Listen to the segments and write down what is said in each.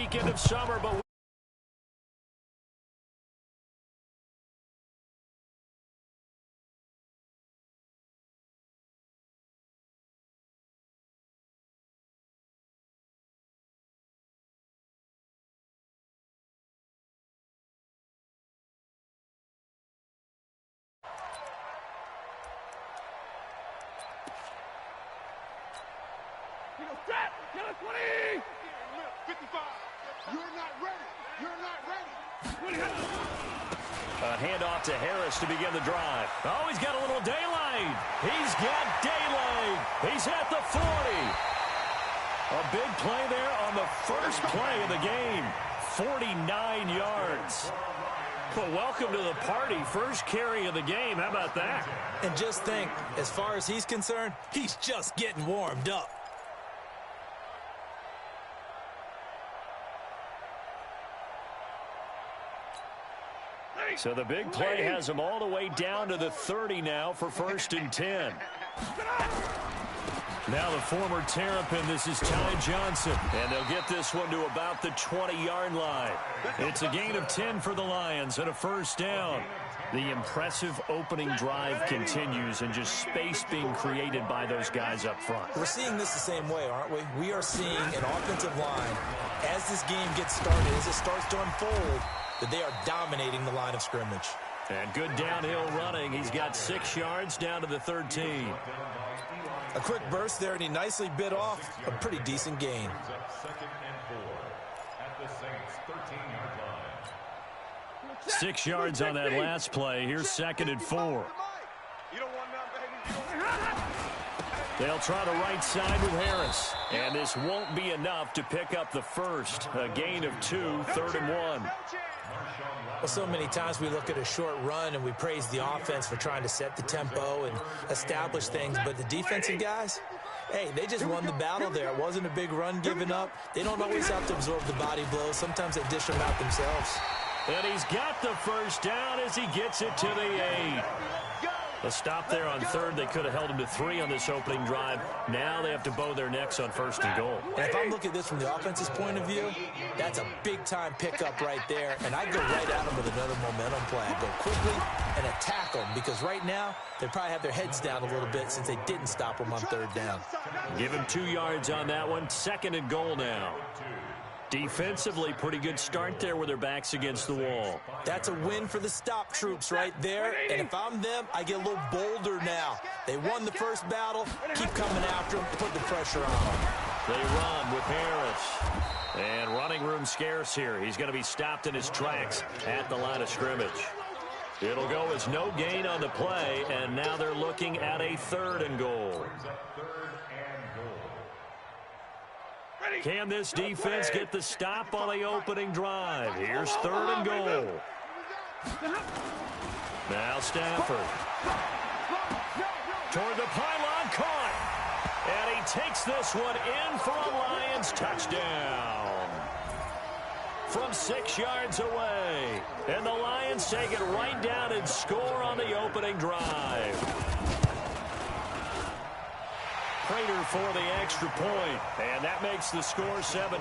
weekend of summer, but Number 20! 55. You're not ready. You're not ready. A handoff to Harris to begin the drive. Oh, he's got a little daylight. He's got daylight. He's at the 40. A big play there on the first play of the game. 49 yards. Well, welcome to the party. First carry of the game. How about that? And just think, as far as he's concerned, he's just getting warmed up. So the big play has them all the way down to the 30 now for 1st and 10. Now the former Terrapin, this is Ty Johnson. And they'll get this one to about the 20-yard line. It's a gain of 10 for the Lions and a first down. The impressive opening drive continues and just space being created by those guys up front. We're seeing this the same way, aren't we? We are seeing an offensive line, as this game gets started, as it starts to unfold, that they are dominating the line of scrimmage. And good downhill running. He's got 6 yards down to the 13. A quick burst there, and he nicely bit off a pretty decent gain. 2nd and 4 at the Saints' 13-yard line. 6 yards on that last play. Here's 2nd and 4. They'll try the right side with Harris. And this won't be enough to pick up the first. A gain of 2, 3rd and 1. Well, so many times we look at a short run and we praise the offense for trying to set the tempo and establish things. But the defensive guys, hey, they just won the battle there. It wasn't a big run given up. They don't always have to absorb the body blows. Sometimes they dish them out themselves. And he's got the first down as he gets it to the 8. A stop there on 3rd. They could have held him to 3 on this opening drive. Now they have to bow their necks on 1st and goal. And if I'm looking at this from the offense's point of view, that's a big-time pickup right there. And I'd go right at them with another momentum play. I'd go quickly and attack them because right now they probably have their heads down a little bit since they didn't stop them on 3rd down. Give him 2 yards on that one. 2nd and goal now. Defensively, pretty good start there with their backs against the wall. That's a win for the stop troops right there. And if I'm them, I get a little bolder now. They won the first battle. Keep coming after them. Put the pressure on them. They run with Harris. And running room scarce here. He's going to be stopped in his tracks at the line of scrimmage. It'll go as no gain on the play. And now they're looking at a 3rd and goal. Can this defense get the stop on the opening drive? Here's 3rd and goal. Now Stafford. Toward the pylon, caught. And he takes this one in for a Lions touchdown. From 6 yards away. And the Lions take it right down and score on the opening drive. Prater for the extra point, and that makes the score 7-0.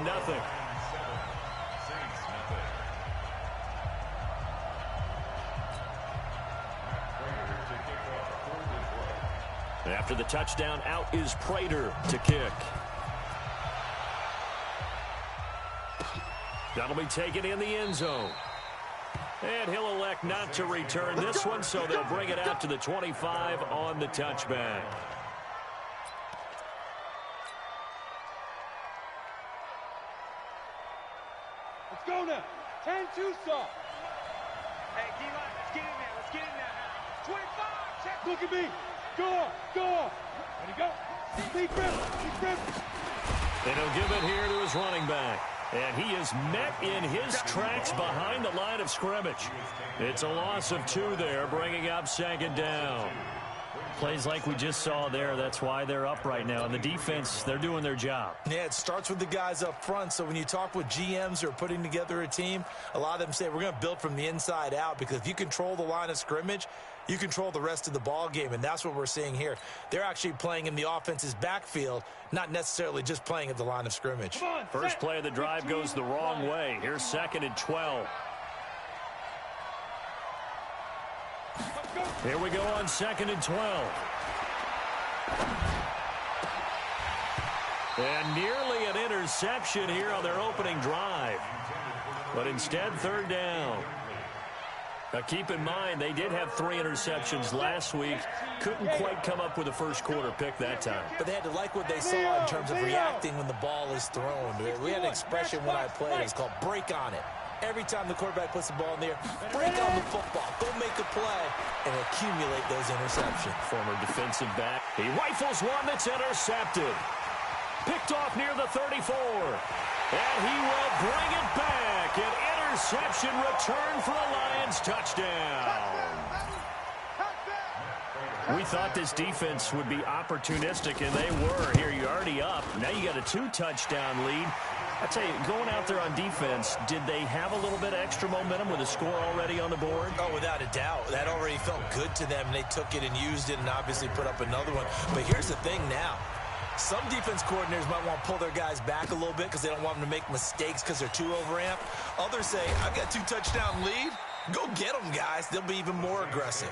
After the touchdown, out is Prater to kick. That'll be taken in the end zone. And he'll elect not to return this one, so they'll bring it out to the 25 on the touchback. Go now. 10-2 stop. Hey, D-line, let's get in there. Let's get in there. 25. Check. Look at me. Go up. Go up. Ready, go. Deep grip. Deep grip. And he'll give it here to his running back. And he is met in his tracks behind the line of scrimmage. It's a loss of 2 there, bringing up 2nd down. Plays like we just saw there, that's why they're up right now. And the defense, they're doing their job. Yeah, it starts with the guys up front. So when you talk with GMs who are putting together a team, a lot of them say we're going to build from the inside out because if you control the line of scrimmage, you control the rest of the ball game, and that's what we're seeing here. They're actually playing in the offense's backfield, not necessarily just playing at the line of scrimmage. First play of the drive goes the wrong way. Here's 2nd and 12. Here we go on 2nd and 12. And nearly an interception here on their opening drive. But instead, 3rd down. Now, keep in mind, they did have 3 interceptions last week. Couldn't quite come up with a first quarter pick that time. But they had to like what they saw in terms of reacting when the ball is thrown. We had an expression when I played. It's called break on it. Every time the quarterback puts the ball in the air, break on the football. Go make a play and accumulate those interceptions. Former defensive back. He rifles one that's intercepted. Picked off near the 34. And he will bring it back. An interception return for a Lions touchdown. We thought this defense would be opportunistic, and they were. Here, you're already up. Now you got a 2-touchdown lead. I tell you, going out there on defense, did they have a little bit of extra momentum with a score already on the board? Oh, without a doubt. That already felt good to them. They took it and used it and obviously put up another one. But here's the thing now. Some defense coordinators might want to pull their guys back a little bit because they don't want them to make mistakes because they're too overamped. Others say, I've got 2-touchdown lead. Go get them, guys. They'll be even more aggressive.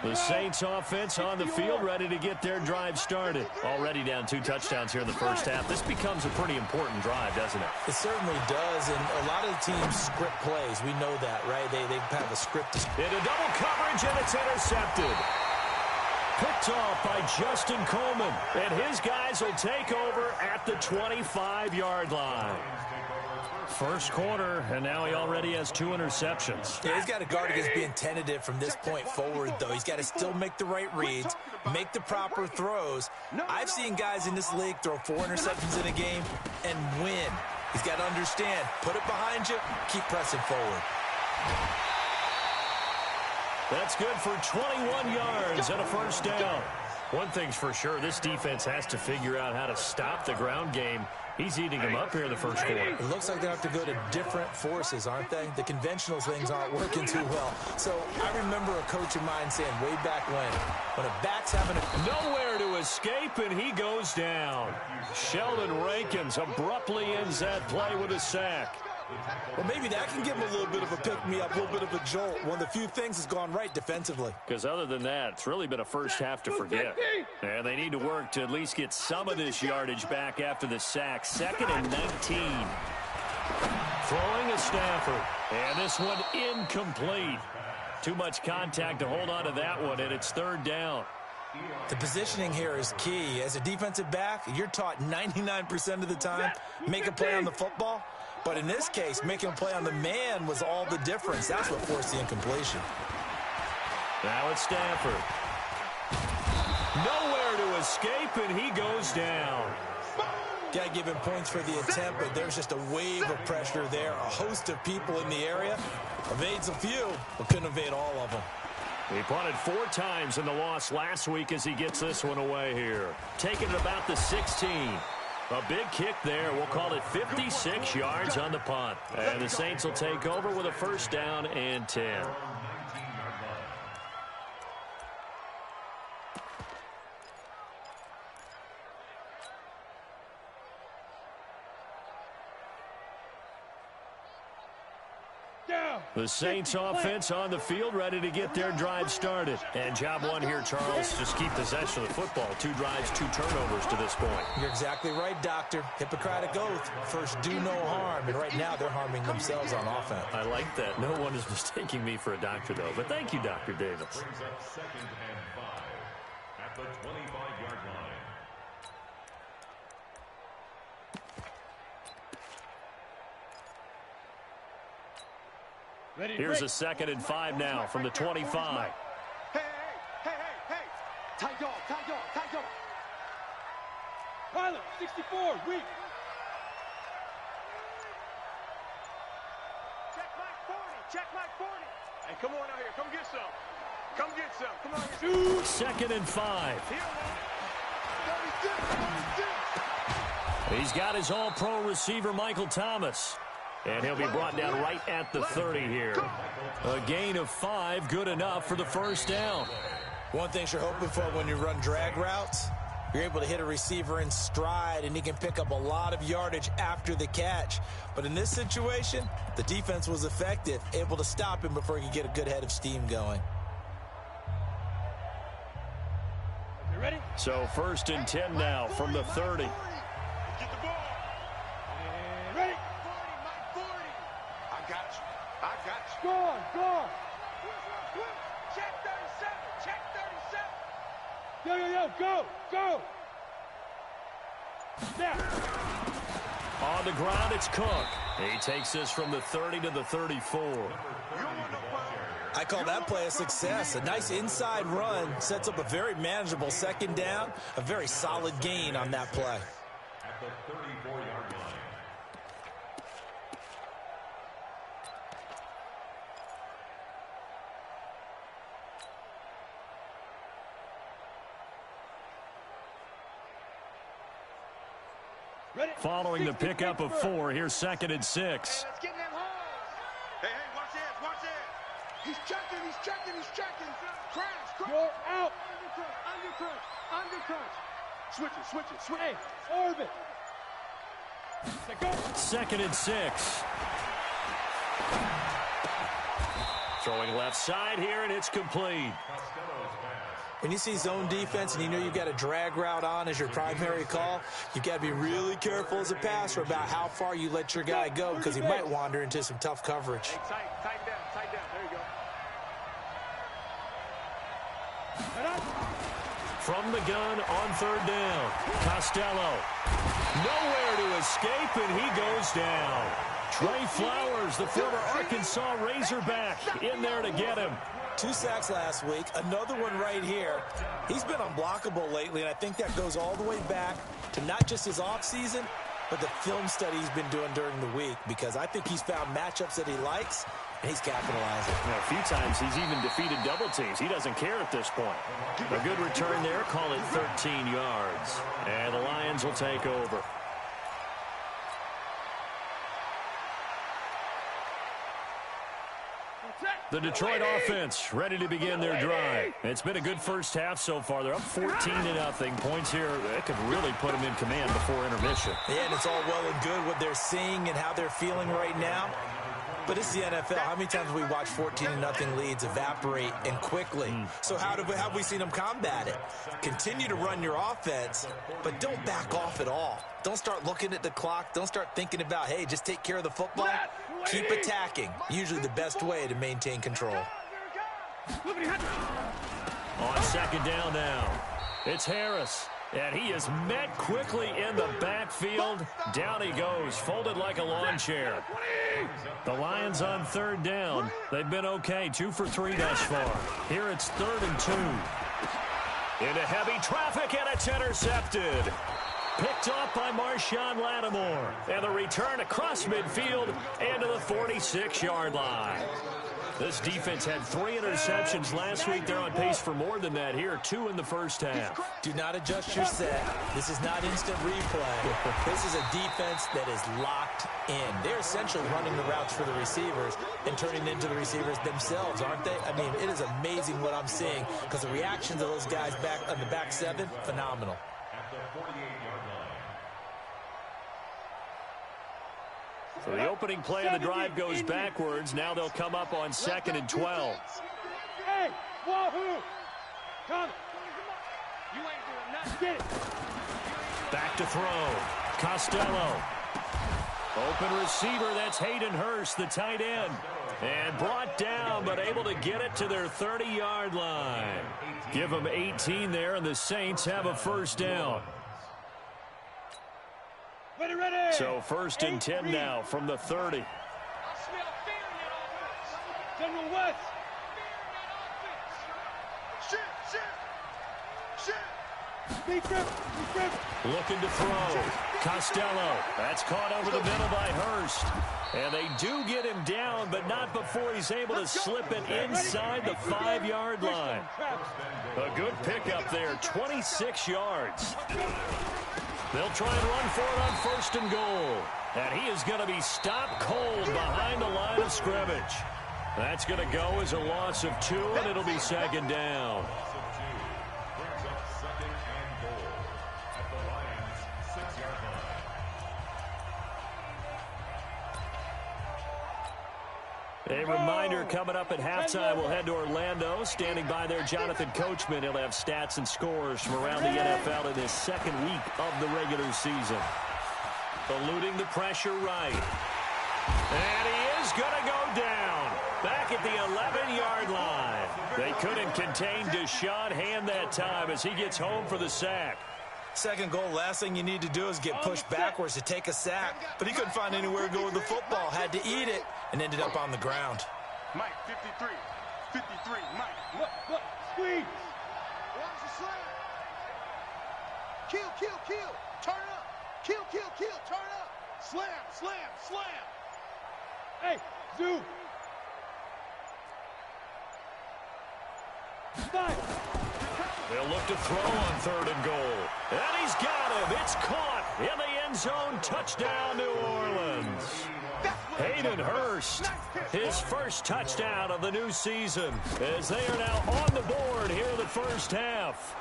The Saints offense on the field, ready to get their drive started. Already down 2 touchdowns here in the first half. This becomes a pretty important drive, doesn't it? It certainly does, and a lot of the teams script plays. We know that, right? They have a script. Into double coverage, and it's intercepted. Picked off by Justin Coleman, and his guys will take over at the 25-yard line. First quarter, and now he already has 2 interceptions. Yeah, he's got to guard against being tentative from this point forward, though. He's got to still make the right reads, make the proper throws. I've seen guys in this league throw 4 interceptions in a game and win. He's got to understand, put it behind you, keep pressing forward. That's good for 21 yards and a first down. One thing's for sure, this defense has to figure out how to stop the ground game. He's eating them up here in the first quarter. It looks like they have to go to different forces, aren't they? The conventional things aren't working too well. So I remember a coach of mine saying way back when a back's having nowhere to escape, and he goes down. Sheldon Rankins abruptly ends that play with a sack. Well, maybe that can give him a little bit of a pick-me-up, a little bit of a jolt. One of the few things has gone right defensively. Because other than that, it's really been a first half to forget. And they need to work to at least get some of this yardage back after the sack. 2nd and 19. Throwing a Stafford. And this one incomplete. Too much contact to hold on to that one, and it's 3rd down. The positioning here is key. As a defensive back, you're taught 99% of the time, make a play on the football. But in this case, making a play on the man was all the difference. That's what forced the incompletion. Now it's Stafford. Nowhere to escape, and he goes down. Got to give him points for the attempt, but there's just a wave of pressure there. A host of people in the area. Evades a few, but couldn't evade all of them. He punted 4 times in the loss last week as he gets this one away here. Taking it about the 16. A big kick there. We'll call it 56 yards on the punt. And the Saints will take over with a first down and 10. The Saints offense on the field, ready to get their drive started. And job one here, Charles, just keep possession of the football. 2 drives, 2 turnovers to this point. You're exactly right, Doctor. Hippocratic oath. First, do no harm. And right now, they're harming themselves on offense. I like that. No one is mistaking me for a doctor, though. But thank you, Dr. Davis. Brings up 2nd and 5 at the 25-yard line. Here's a 2nd and 5 now from the 25. Hey. Pilot, 64, weak. Check my 40. Hey, come on out here. Come get some. Come on. 2nd and 5. He's got his all-pro receiver, Michael Thomas. And he'll be brought down right at the 30 here. A gain of 5, good enough for the first down. One thing you're hoping for when you run drag routes, you're able to hit a receiver in stride, and he can pick up a lot of yardage after the catch. But in this situation, the defense was effective, able to stop him before he could get a good head of steam going. You ready? So 1st and 10 now from the 30. Get the ball. And ready? 40, Mike 40. I got you. Go on. Check 37. Yo, go. Now. On the ground, it's Cook. He takes this from the 30 to the 34. I call that play a success. A nice inside run sets up a very manageable 2nd down, a very solid gain on that play. At the 34-yard line. Ready? Following the pickup of 4, here's 2nd and 6. Hey, let's get in them holes. Hey, watch this. He's checking. Crash. You're out. Undercut. Switch it. Hey, orbit. Go. 2nd and 6. Throwing left side here, and it's complete. When you see zone defense and you know you've got a drag route on as your primary call, you've got to be really careful as a passer about how far you let your guy go, because he might wander into some tough coverage. Hey, tight down. There you go. From the gun on 3rd down. Costello. Nowhere to escape, and he goes down. Trey Flowers, the former Arkansas Razorback, in there to get him. 2 sacks last week, another one right here. He's been unblockable lately, and I think that goes all the way back to not just his offseason, but the film study he's been doing during the week, because I think he's found matchups that he likes, and he's capitalizing. A few times he's even defeated double teams. He doesn't care at this point. A good return there, call it 13 yards. And the Lions will take over. The Detroit offense ready to begin their drive. It's been a good first half so far. They're up 14-0. Points here that could really put them in command before intermission. Yeah, and it's all well and good what they're seeing and how they're feeling right now. But it's the NFL. How many times have we watched 14-0 leads evaporate and quickly? So how have we seen them combat it? Continue to run your offense, but don't back off at all. Don't start looking at the clock. Don't start thinking about, hey, just take care of the football. Keep attacking. Usually the best way to maintain control. On 2nd down now, it's Harris. And he is met quickly in the backfield. Down he goes, folded like a lawn chair. The Lions on 3rd down. They've been okay, 2 for 3 thus far. Here it's 3rd and 2. Into heavy traffic, and it's intercepted. Picked off by Marshawn Lattimore. And the return across midfield and to the 46-yard line. This defense had 3 interceptions last week. They're on pace for more than that here, 2 in the first half. Do not adjust your set. This is not instant replay. This is a defense that is locked in. They're essentially running the routes for the receivers and turning into the receivers themselves, aren't they? I mean, it is amazing what I'm seeing, because the reactions of those guys back on the back 7, phenomenal. At the 48-yard line. So the opening play of the drive goes backwards. Now they'll come up on 2nd and 12. Hey, wahoo! Come. You ain't doing nothing. Get it. Back to throw. Costello. Open receiver, that's Hayden Hurst, the tight end. And brought down, but able to get it to their 30-yard line. Give them 18 there, and the Saints have a first down. Ready. So 1st and 10 now from the 30. I smell fear in that offense. General West. Shit. Be careful. Looking to throw. Costello. That's caught over the middle by Hurst. And they do get him down, but not before he's able to slip it inside the 5-yard line. A good pickup there, 26 yards. They'll try and run for it on 1st and goal. And he is going to be stopped cold behind the line of scrimmage. That's going to go as a loss of 2, and it'll be 2nd down. A reminder coming up at halftime, we'll head to Orlando. Standing by there, Jonathan Coachman. He'll have stats and scores from around the NFL in this 2nd week of the regular season. Eluding the pressure right. And he is going to go down. Back at the 11-yard line. They couldn't contain Deshaun Hand that time as he gets home for the sack. 2nd goal, last thing you need to do is get pushed backwards to take a sack. But he couldn't find anywhere to go with the football. Had to eat it and ended up on the ground. Mike, 53. 53, Mike. Look, squeeze. Watch the slam. Kill. Turn up. Kill. Turn up. Slam. Hey, Zoo. They'll look to throw on 3rd and goal. And he's got him. It's caught in the end zone. Touchdown, New Orleans. Hayden Hurst, his first touchdown of the new season, as they are now on the board here in the 1st half.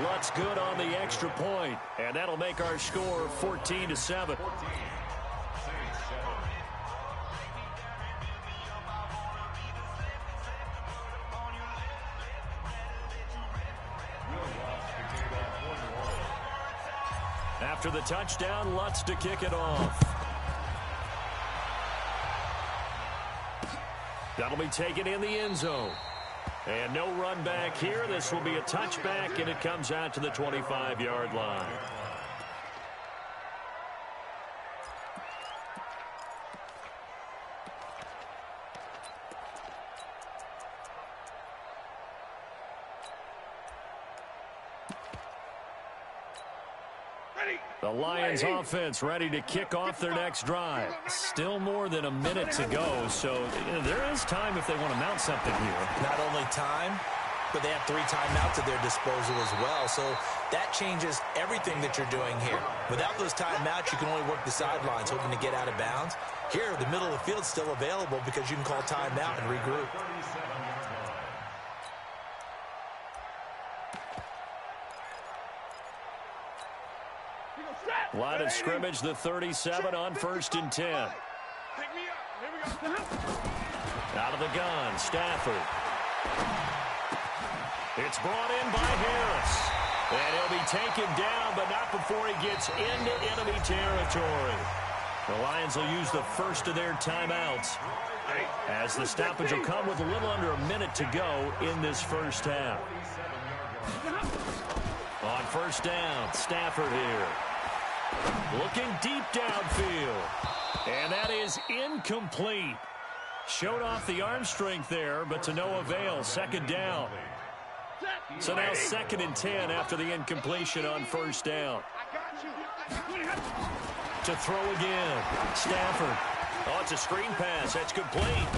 Lutz good on the extra point, and that'll make our score 14-7. After the touchdown, Lutz to kick it off. That'll be taken in the end zone. And no run back here. This will be a touchback, and it comes out to the 25-yard line. The Lions offense ready to kick off their next drive. Still more than a minute to go, so there is time if they want to mount something here. Not only time, but they have 3 timeouts at their disposal as well, so that changes everything that you're doing here. Without those timeouts, you can only work the sidelines, hoping to get out of bounds. Here, the middle of the field is still available because you can call timeout and regroup. Line of scrimmage, the 37 on 1st and 10. Pick me up. Here we go. Out of the gun, Stafford. It's brought in by Harris. And he'll be taken down, but not before he gets into enemy territory. The Lions will use the first of their timeouts, as the stoppage will come with a little under a minute to go in this 1st half. On 1st down, Stafford here. Looking deep downfield. And that is incomplete. Showed off the arm strength there, but to no avail. 2nd down. So now 2nd and 10 after the incompletion on 1st down. To throw again. Stafford. Oh, it's a screen pass. That's complete.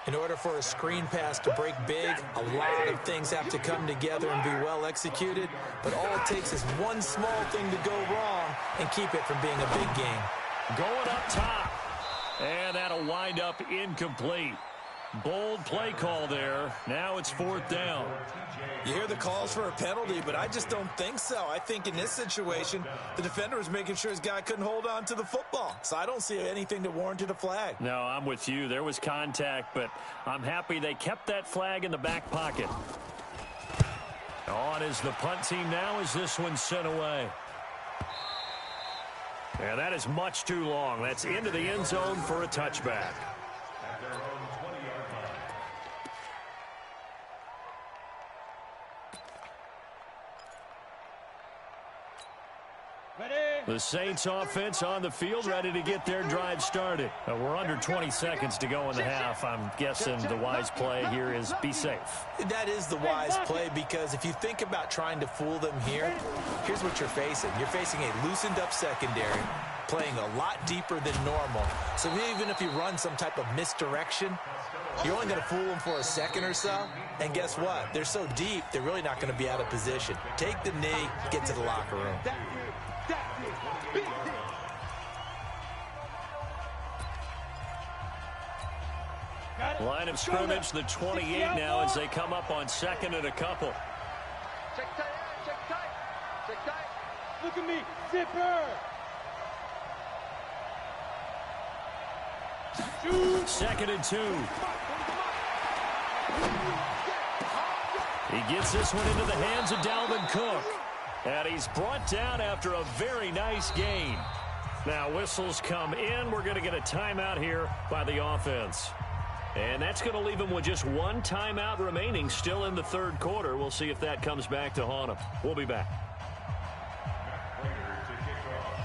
In order for a screen pass to break big, a lot of things have to come together and be well executed. But all it takes is one small thing to go wrong and keep it from being a big game. Going up top. And that'll wind up incomplete. Bold play call there. Now it's 4th down. You hear the calls for a penalty, but I just don't think so. I think in this situation, the defender was making sure his guy couldn't hold on to the football. So I don't see anything that warranted a flag. No, I'm with you. There was contact, but I'm happy they kept that flag in the back pocket. On is the punt team now as this one's sent away. And that is much too long. That's into the end zone for a touchback. The Saints offense on the field ready to get their drive started. We're under 20 seconds to go in the half. I'm guessing the wise play here is be safe. That is the wise play, because if you think about trying to fool them here, here's what you're facing. You're facing a loosened up secondary, playing a lot deeper than normal. So even if you run some type of misdirection, You're only going to fool them for a second or so. And guess what? They're so deep, they're really not going to be out of position. Take the knee, get to the locker room. Line of scrimmage, the 28 now as they come up on second and a couple. Check tight, check tight, check tight. Look at me, zipper. Shoot. Second and 2. He gets this one into the hands of Dalvin Cook. And he's brought down after a very nice gain. Now whistles come in. We're going to get a timeout here by the offense. And that's going to leave him with just one timeout remaining still in the third quarter. We'll see if that comes back to haunt him. We'll be back.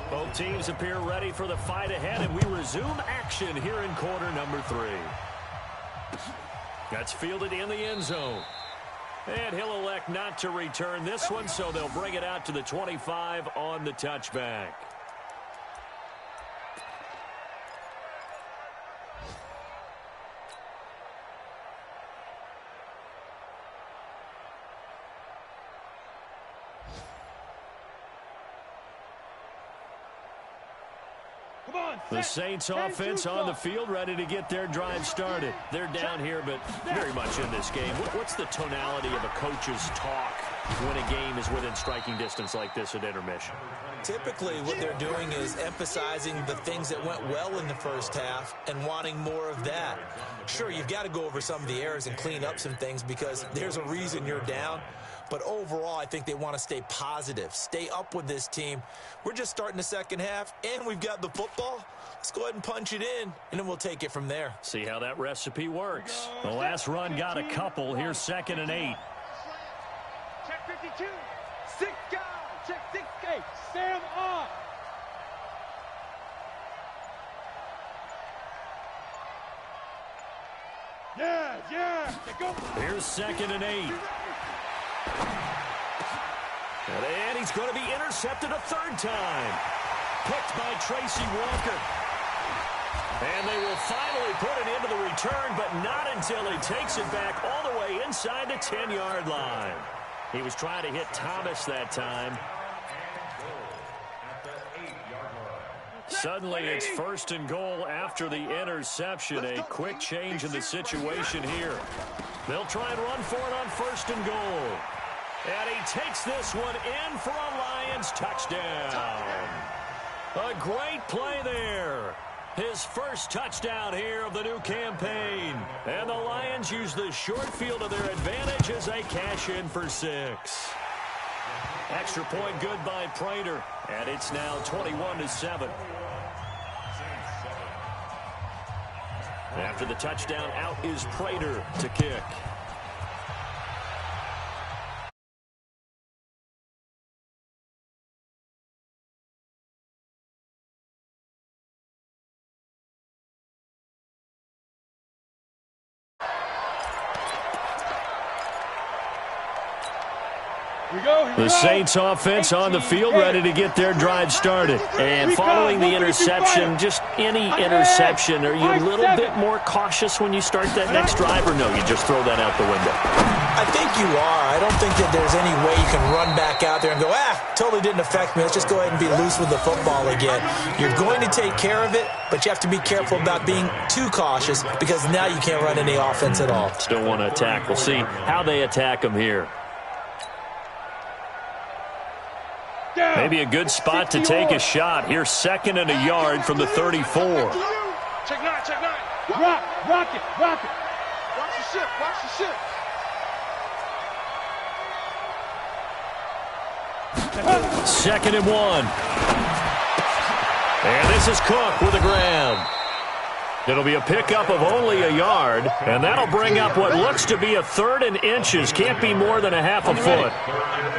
Both teams appear ready for the fight ahead, and we resume action here in quarter number 3. That's fielded in the end zone. And he'll elect not to return this one, so they'll bring it out to the 25 on the touchback. The Saints offense on the field, ready to get their drive started. They're down here, but very much in this game. What's the tonality of a coach's talk when a game is within striking distance like this at intermission? Typically, what they're doing is emphasizing the things that went well in the first half and wanting more of that. Sure, you've got to go over some of the errors and clean up some things because there's a reason you're down. But overall, I think they want to stay positive, stay up with this team. We're just starting the second half, and we've got the football. Let's go ahead and punch it in, and then we'll take it from there. See how that recipe works. The last run got a couple. Here's second and 8. Check 52. 6 guys. Check 6 8. Sam up. Yeah. Go. Here's second and 8. And he's going to be intercepted a third time. Picked by Tracy Walker. And they will finally put it into the return, but not until he takes it back all the way inside the 10-yard line. He was trying to hit Thomas that time. Suddenly it's first and goal after the interception. A quick change in the situation here. They'll try and run for it on first and goal. And he takes this one in for a Lions touchdown. A great play there. His first touchdown here of the new campaign. And the Lions use the short field to their advantage as they cash in for 6. Extra point good by Prater. And it's now 21-7. After the touchdown, out is Prater to kick. The Saints offense on the field ready to get their drive started. And following the interception, just any interception, are you a little bit more cautious when you start that next drive, or no, you just throw that out the window? I think you are. I don't think that there's any way you can run back out there and go, totally didn't affect me. Let's just go ahead and be loose with the football again. You're going to take care of it, but you have to be careful about being too cautious because now you can't run any offense at all. Still want to attack. We'll see how they attack them here. Maybe a good spot to take a shot. Here's second and a yard from the 34. Check 9. Rock it. Watch the ship. Second and 1. And this is Cook with a grab. It'll be a pickup of only a yard, and that'll bring up what looks to be a third and inches. Can't be more than a half a foot.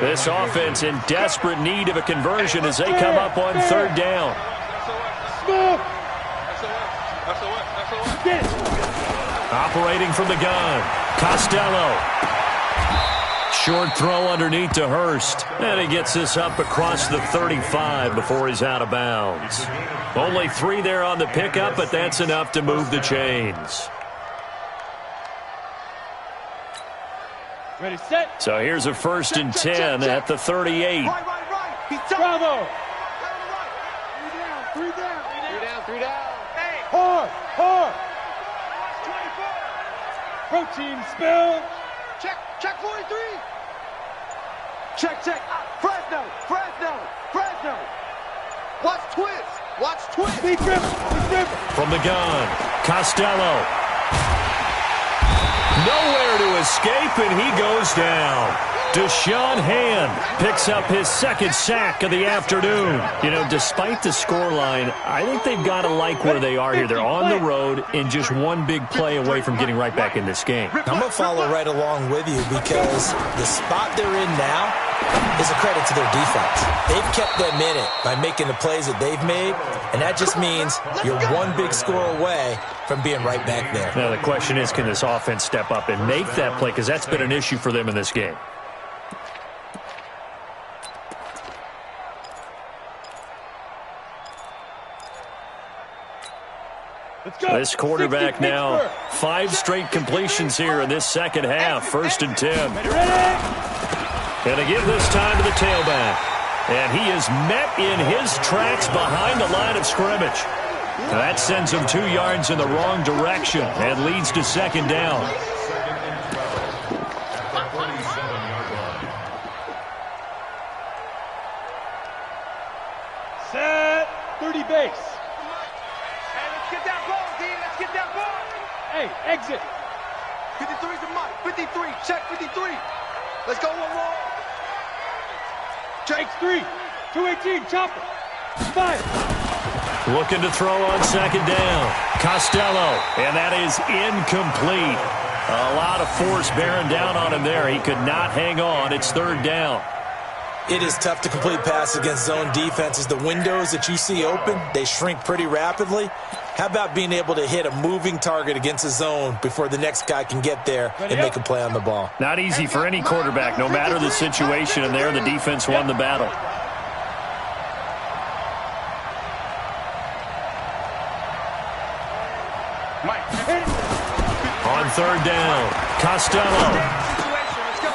This offense in desperate need of a conversion as they come up on third down. Operating from the gun, Costello. Short throw underneath to Hurst. And he gets this up across the 35 before he's out of bounds. Only 3 there on the pickup, but that's enough to move the chains. Ready, set. So here's a 1st and 10 at the 38. Right. Bravo. Three down. Hey. Hard. Protein spill. Check 43. Check. Fresno. Watch twist. Big dribble. From the gun, Costello. Nowhere to escape, and he goes down. Deshaun Hand picks up his 2nd sack of the afternoon. You know, despite the scoreline, I think they've got to like where they are here. They're on the road and just one big play away from getting right back in this game. I'm going to follow right along with you because the spot they're in now is a credit to their defense. They've kept them in it by making the plays that they've made, and that just means you're one big score away from being right back there. Now, the question is, can this offense step up and make that play? Because that's been an issue for them in this game. This quarterback now, 5 straight completions here in this second half. 1st and 10. And to give this time to the tailback. And he is met in his tracks behind the line of scrimmage. Now that sends him 2 yards in the wrong direction and leads to 2nd down. Set. 30 base. Get that ball. Hey, exit. 53's the mark. 53. Check 53. Let's go one more. Check 3. 218. Chopper. 5. Looking to throw on 2nd down. Costello. And that is incomplete. A lot of force bearing down on him there. He could not hang on. It's 3rd down. It is tough to complete passes against zone defenses. The windows that you see open, they shrink pretty rapidly. How about being able to hit a moving target against a zone before the next guy can get there and make a play on the ball? Not easy for any quarterback, no matter the situation, and there the defense won the battle. On 3rd down, Costello.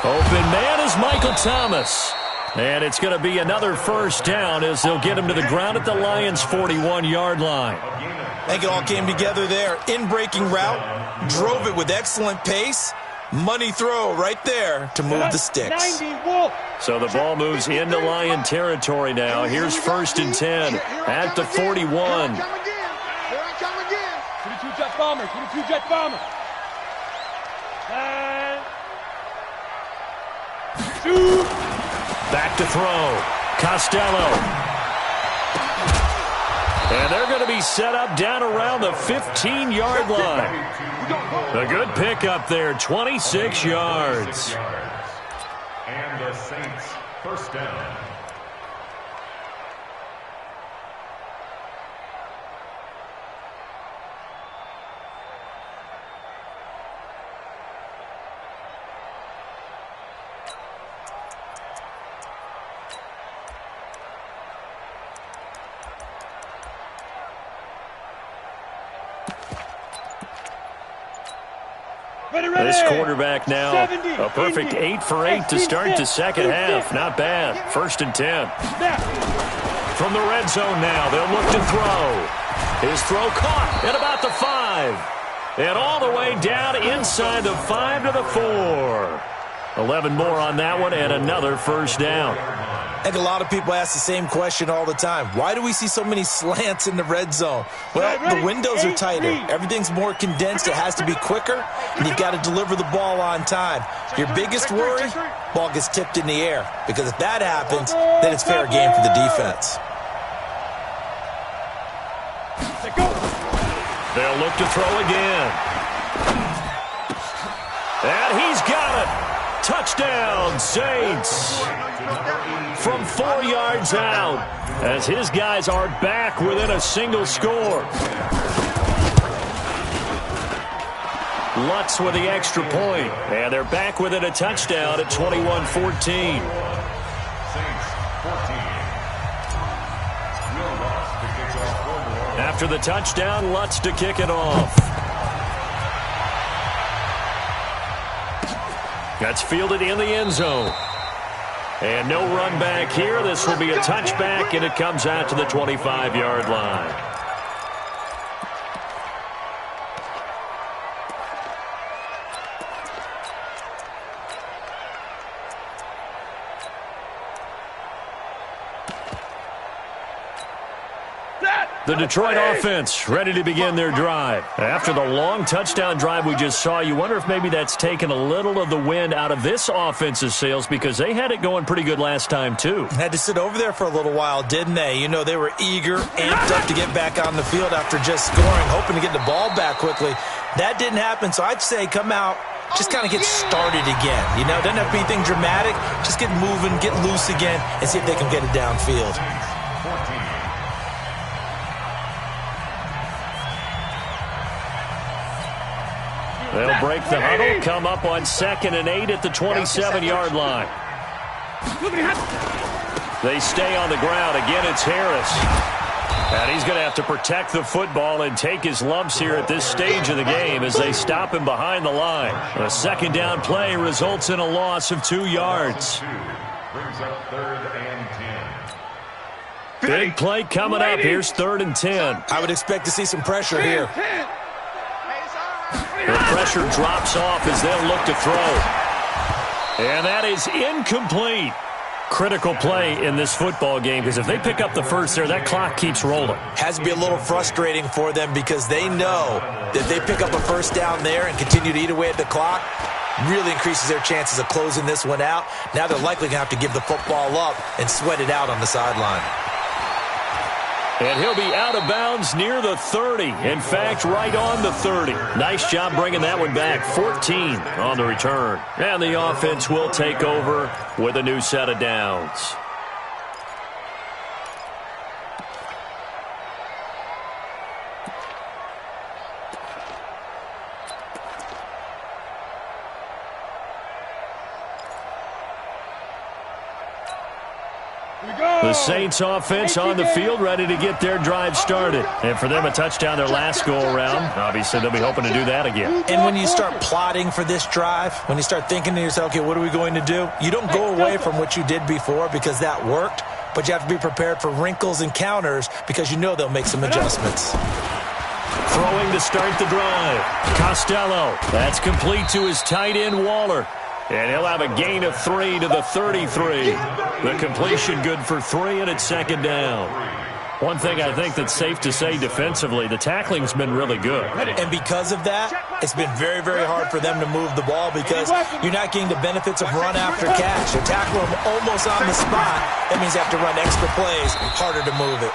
Open man is Michael Thomas. And it's going to be another 1st down as they'll get him to the ground at the Lions' 41-yard line. I think it all came together there. In-breaking route, drove it with excellent pace. Money throw right there to move the sticks. So the ball moves into Lion territory now. Here's 1st and 10 at the 41. 22 jet bomber. And shoot. Back to throw. Costello. And they're going to be set up down around the 15-yard line. A good pickup there, 26 yards. And the Saints, 1st down. This quarterback now, a perfect 8 for 8 to start the second half. Not bad. 1st and 10. From the red zone now, they'll look to throw. His throw caught at about the 5. And all the way down inside the 5 to the 4. 11 more on that one and another 1st down. I think a lot of people ask the same question all the time. Why do we see so many slants in the red zone? Well, the windows are tighter. Everything's more condensed. It has to be quicker, and you've got to deliver the ball on time. Your biggest worry, ball gets tipped in the air, because if that happens, then it's fair game for the defense. They'll look to throw again. And he's got it. Touchdown, Saints. From 4 yards out, as his guys are back within a single score. Lutz with the extra point, and they're back within a touchdown at 21-14. After the touchdown, Lutz to kick it off. That's fielded in the end zone. And no run back here. This will be a touchback, and it comes out to the 25-yard line. The Detroit offense ready to begin their drive. After the long touchdown drive we just saw, you wonder if maybe that's taken a little of the wind out of this offense's sails because they had it going pretty good last time, too. Had to sit over there for a little while, didn't they? You know, they were eager, amped up to get back on the field after just scoring, hoping to get the ball back quickly. That didn't happen, so I'd say come out, just kind of get started again. You know, doesn't have to be anything dramatic. Just get moving, get loose again, and see if they can get it downfield. They'll break the huddle, come up on 2nd and 8 at the 27-yard line. They stay on the ground. Again, it's Harris. And he's going to have to protect the football and take his lumps here at this stage of the game as they stop him behind the line. A second down play results in a loss of 2 yards. Brings up 3rd and 10. Big play coming up. Here's 3rd and 10. I would expect to see some pressure here. The pressure drops off as they'll look to throw. And that is incomplete. Critical play in this football game because if they pick up the first there, that clock keeps rolling. Has to be a little frustrating for them because they know that they pick up a first down there and continue to eat away at the clock, really increases their chances of closing this one out. Now they're likely going to have to give the football up and sweat it out on the sideline. And he'll be out of bounds near the 30. In fact, right on the 30. Nice job bringing that one back. 14 on the return. And the offense will take over with a new set of downs. The Saints offense on the field ready to get their drive started. And for them, a touchdown their last go-around. Obviously, they'll be hoping to do that again. And when you start plotting for this drive, when you start thinking to yourself, okay, what are we going to do? You don't go away from what you did before because that worked, but you have to be prepared for wrinkles and counters because you know they'll make some adjustments. Throwing to start the drive. Costello. That's complete to his tight end, Waller. And he'll have a gain of 3 to the 33. The completion good for 3, and it's 2nd down. One thing I think that's safe to say defensively, the tackling's been really good. And because of that, it's been very, very hard for them to move the ball because you're not getting the benefits of run after catch. You tackle them almost on the spot. That means you have to run extra plays, harder to move it.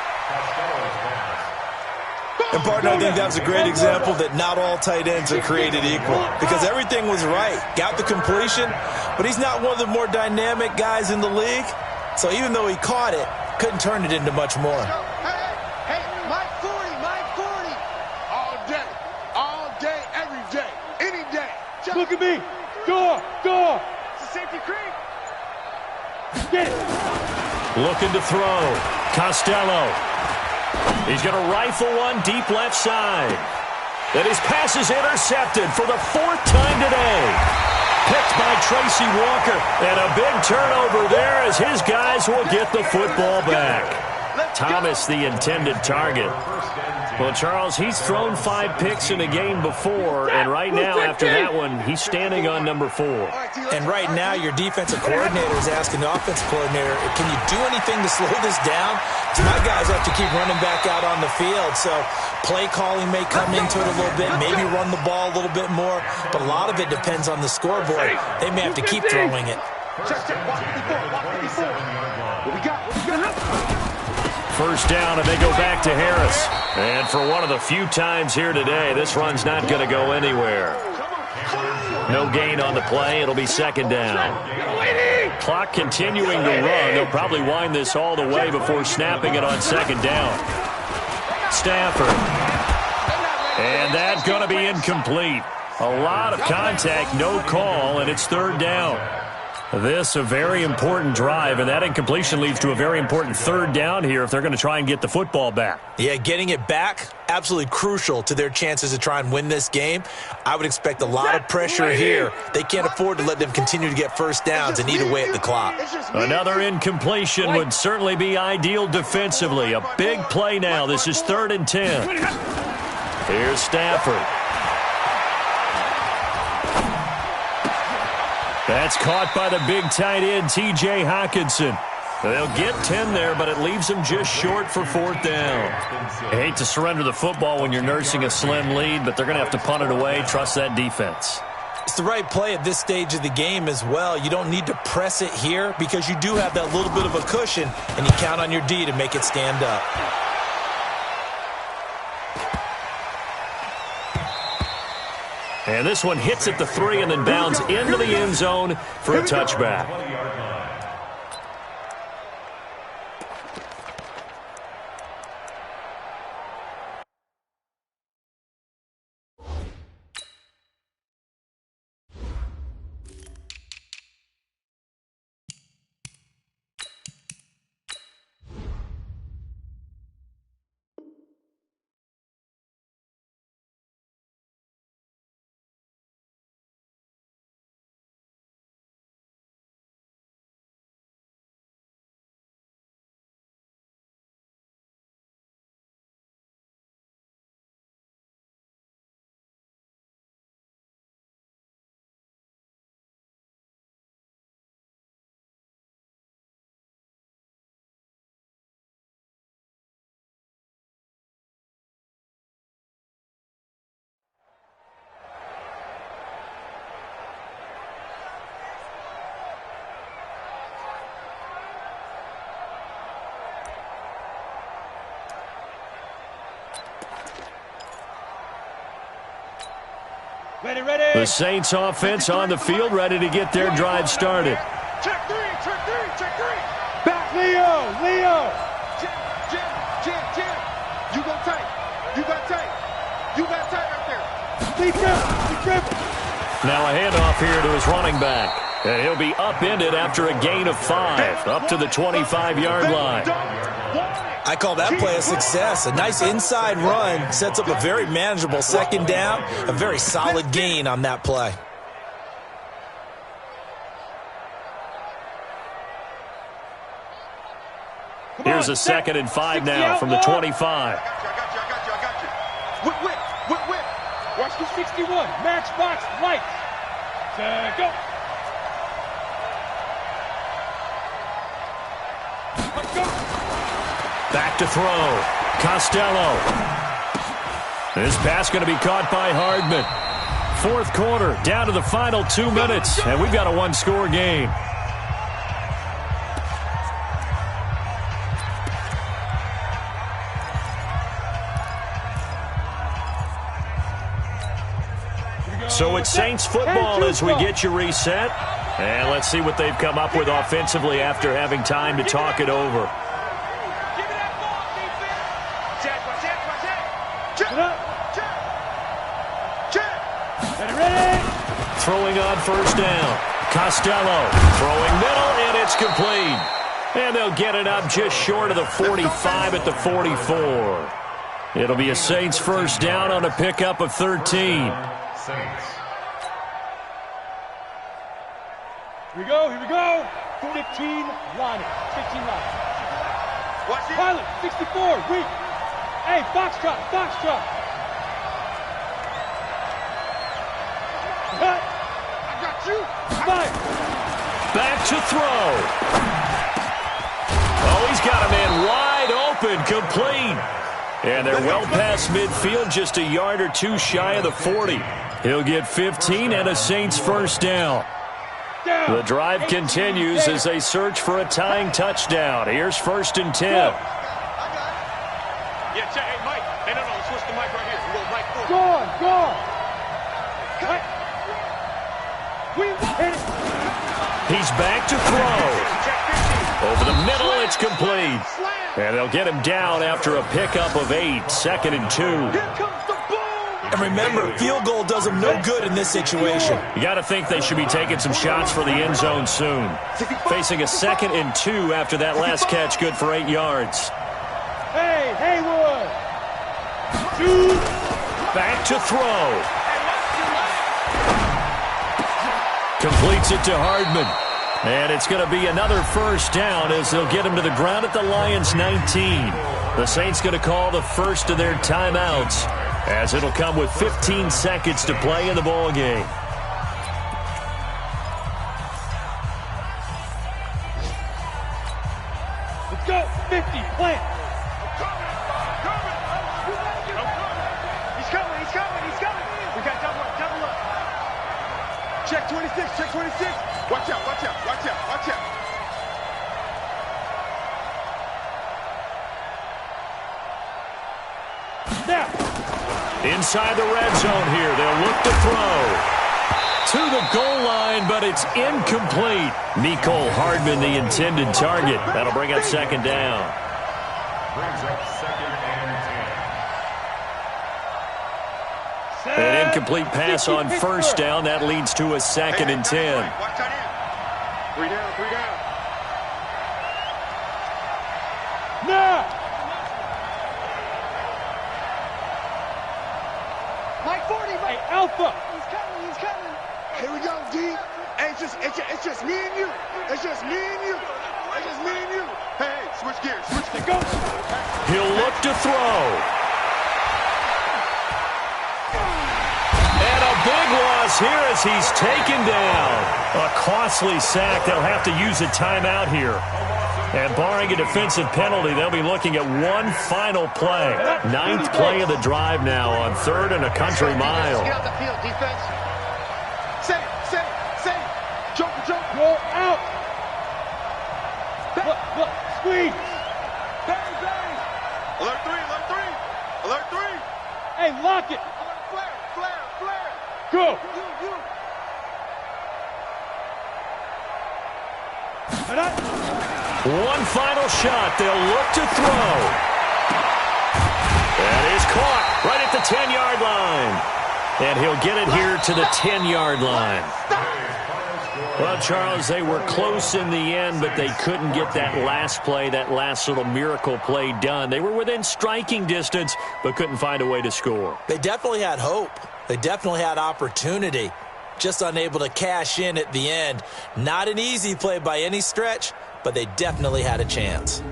And, partner, I think that was a great example that not all tight ends are created equal because everything was right. Got the completion, but he's not one of the more dynamic guys in the league. So even though he caught it, couldn't turn it into much more. Hey, my 40. All day, every day, any day. Look at me. Door. It's a safety creep. Get it. Looking to throw. Costello. He's going to rifle one deep left side. And his pass is intercepted for the 4th time today. Picked by Tracy Walker. And a big turnover there as his guys will get the football back. Thomas, the intended target. Well, Charles, he's thrown 5 picks in a game before, and right now, after that one, he's standing on number 4. And right now, your defensive coordinator is asking the offensive coordinator, can you do anything to slow this down? Because my guys have to keep running back out on the field, so play calling may come into it a little bit, maybe run the ball a little bit more, but a lot of it depends on the scoreboard. They may have to keep throwing it. What we got? First down, and they go back to Harris. And for one of the few times here today, this run's not going to go anywhere. No gain on the play. It'll be 2nd down. Clock continuing to run. They'll probably wind this all the way before snapping it on 2nd down. Stafford. And that's going to be incomplete. A lot of contact, no call, and it's 3rd down. This a very important drive, and that incompletion leads to a very important third down here if they're going to try and get the football back. Yeah, getting it back, absolutely crucial to their chances to try and win this game. I would expect a lot of pressure here. They can't afford to let them continue to get first downs and eat away at the clock. Another incompletion would certainly be ideal defensively. A big play now. This is 3rd and 10. Here's Stafford. That's caught by the big tight end, T.J. Hockenson. They'll get 10 there, but it leaves them just short for 4th down. I hate to surrender the football when you're nursing a slim lead, but they're going to have to punt it away. Trust that defense. It's the right play at this stage of the game as well. You don't need to press it here because you do have that little bit of a cushion, and you count on your D to make it stand up. And this one hits at the 3 and then bounds into the end zone for a touchback. The Saints offense on the field, ready to get their drive started. Check three. Back, Leo. Jim. You got tight right there. Be careful. Now a handoff here to his running back. And he'll be upended after a gain of 5, up to the 25-yard line. I call that play a success. A nice inside run sets up a very manageable 2nd down, a very solid gain on that play. Here's a 2nd and 5 now from the 25. I got you. Whip. Watch the 61. Matchbox light. Go. Let's go. Back to throw. Costello. This pass going to be caught by Hardman. 4th quarter, down to the final 2 minutes, and we've got a 1-score game. So it's Saints football as we get you reset. And let's see what they've come up with offensively after having time to talk it over. Throwing on 1st down. Costello throwing middle, and it's complete. And they'll get it up just short of the 45 at the 44. It'll be a Saints 1st down on a pickup of 13. Saints. Here we go. 15 line. Pilot, 64, weak. Hey, Foxtrot. Cut. I got you. Fire. Back to throw. Oh, he's got a man wide open, complete. And they're well past midfield, just a yard or 2 shy of the 40. He'll get 15 and a Saints 1st down. The drive continues as they search for a tying touchdown. Here's 1st and 10. Yeah, check. Hey, Mike. Hey, no, switch the mic right here. We'll go Mike forward. Go on. Cut. Hit it. He's back to throw. Over the middle, it's complete. And they'll get him down after a pickup of 8, 2nd and 2. Here comes the boom. And remember, field goal does them no good in this situation. You got to think they should be taking some shots for the end zone soon. Facing a 2nd and 2 after that last catch, good for 8 yards. Hey, Haywood! Shoot! Back to throw. Completes it to Hardman. And it's going to be another first down as they'll get him to the ground at the Lions' 19. The Saints going to call the first of their timeouts as it'll come with 15 seconds to play in the ball game. Let's go! 50, plant! He's coming. We got double up. Check 26. Watch out. Now! Inside the red zone here, they'll look to throw. To the goal line, but it's incomplete. Mecole Hardman, the intended target. That'll bring up 2nd down. Brings up 2nd and 10. An incomplete pass on first down. That leads to a 2nd and 10. Watch out in. 3 down. Now! Mike 40, Hey, Alpha! He's coming. Here we go, D. Hey, it's just me and you. Hey, switch gears. Go! He'll look to throw. And a big loss here as he's taken down. A costly sack. They'll have to use a timeout here. And barring a defensive penalty, they'll be looking at one final play. 9th play of the drive now on 3rd and a country mile. Get out the field, defense. Say. Jump. Roll out! Look, squeeze! Bang. Alert 3. Hey, lock it! Flare. Go! You. One final shot. They'll look to throw. That is caught right at the 10-yard line. And he'll get it here to the 10-yard line. Well, Charles, they were close in the end, but they couldn't get that last play, that last little miracle play done. They were within striking distance, but couldn't find a way to score. They definitely had hope. They definitely had opportunity. Just unable to cash in at the end. Not an easy play by any stretch, but they definitely had a chance.